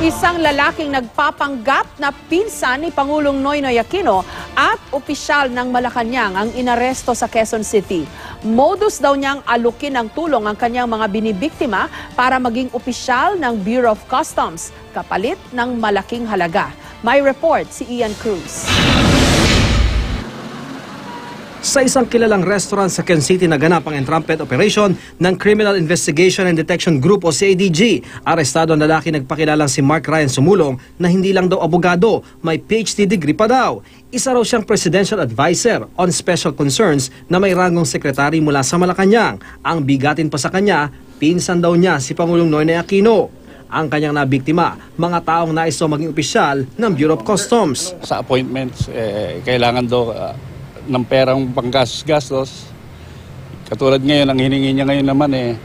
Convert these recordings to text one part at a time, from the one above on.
Isang lalaking nagpapanggap na pinsan ni Pangulong Noynoy Aquino at opisyal ng Malacanang ang inaresto sa Quezon City. Modus daw niyang alukin ng tulong ang kanyang mga binibiktima para maging opisyal ng Bureau of Customs, kapalit ng malaking halaga. May report si Ian Cruz. Sa isang kilalang restaurant sa Quezon City naganap ang entrapment operation ng Criminal Investigation and Detection Group o CIDG. Arestado ang lalaki nagpakilalang si Mark Ryan Sumulong na hindi lang daw abogado, may PhD degree pa daw. Isa raw siyang Presidential Advisor on Special Concerns na may rangong sekretary mula sa Malacanang. Ang bigatin pa sa kanya, pinsan daw niya si Pangulong Noynoy Aquino. Ang kanyang nabiktima, mga taong nais daw maging opisyal ng Bureau of Customs. Sa appointments, kailangan daw ng perang panggastos. Katulad ngayon, ang hiningi niya ngayon naman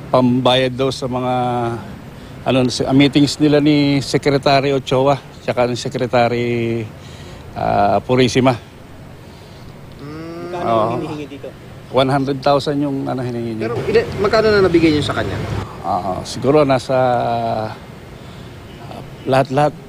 pambayad daw sa mga meetings nila ni Secretary Ochoa tsaka ni Secretary Purisima. Magkano hinihingi dito? 100,000 yung hiningi niya. Pero magkano na nabigay niyo sa kanya? Siguro nasa lahat-lahat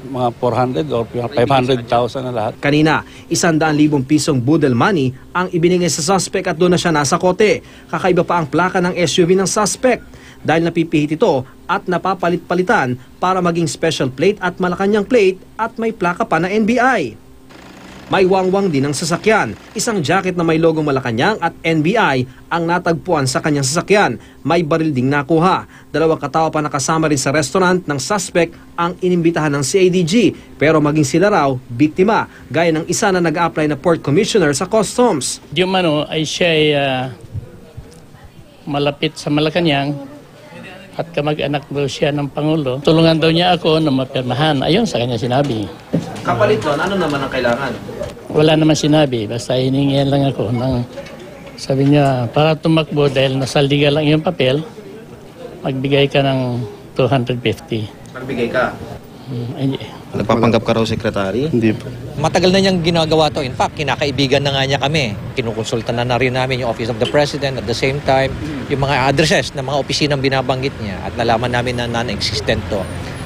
mga 400 or 500,000 na lahat. Kanina, 100,000 pisong budel money ang ibinigay sa suspect at doon na siya nasa kote. Kakaiba pa ang plaka ng SUV ng suspect dahil napipihit ito at napapalit-palitan para maging special plate at Malacanang plate at may plaka pa na NBI. May wangwang din ang sasakyan. Isang jacket na may logong Malacanang at NBI ang natagpuan sa kanyang sasakyan. May baril ding nakuha. 2 katao pa nakasama rin sa restaurant ng suspect ang inimbitahan ng CIDG. Pero maging sila raw, biktima, gaya ng isa na nag-apply na Port Commissioner sa Customs. Yung ay siya malapit sa Malacanang at kamag-anak daw siya ng Pangulo. Tulungan daw niya ako na mapirmahan. Ayun sa kanya sinabi. Kapalit doon, ano naman ang kailangan? Wala naman sinabi, basta hiningihan lang ako ng, sabi niya, para tumakbo dahil nasaldiga lang yung papel, magbigay ka ng 250. Magbigay ka? Nagpapanggap ka raw, Secretary? Hindi po. Matagal na niyang ginagawa to. In fact, kinakaibigan na nga niya kami. Kinukonsulta na rin namin yung Office of the President at the same time, yung mga addresses ng mga opisinang binabanggit niya at nalaman namin na non-existent to.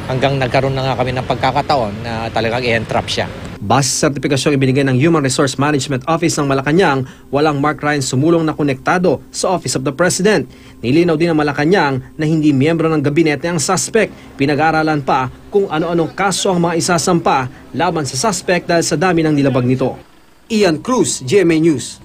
Hanggang nagkaroon na nga kami ng pagkakataon na talagang i-entrap siya. Base sa sertipikasyong ibinigay ng Human Resource Management Office ng Malacanang, walang Mark Ryan Sumulong na konektado sa Office of the President. Nilinaw din ng Malacanang na hindi miyembro ng gabinete ang suspect. Pinag-aaralan pa kung ano-anong kaso ang mga isasampa laban sa suspect dahil sa dami ng nilabag nito. Ian Cruz, GMA News.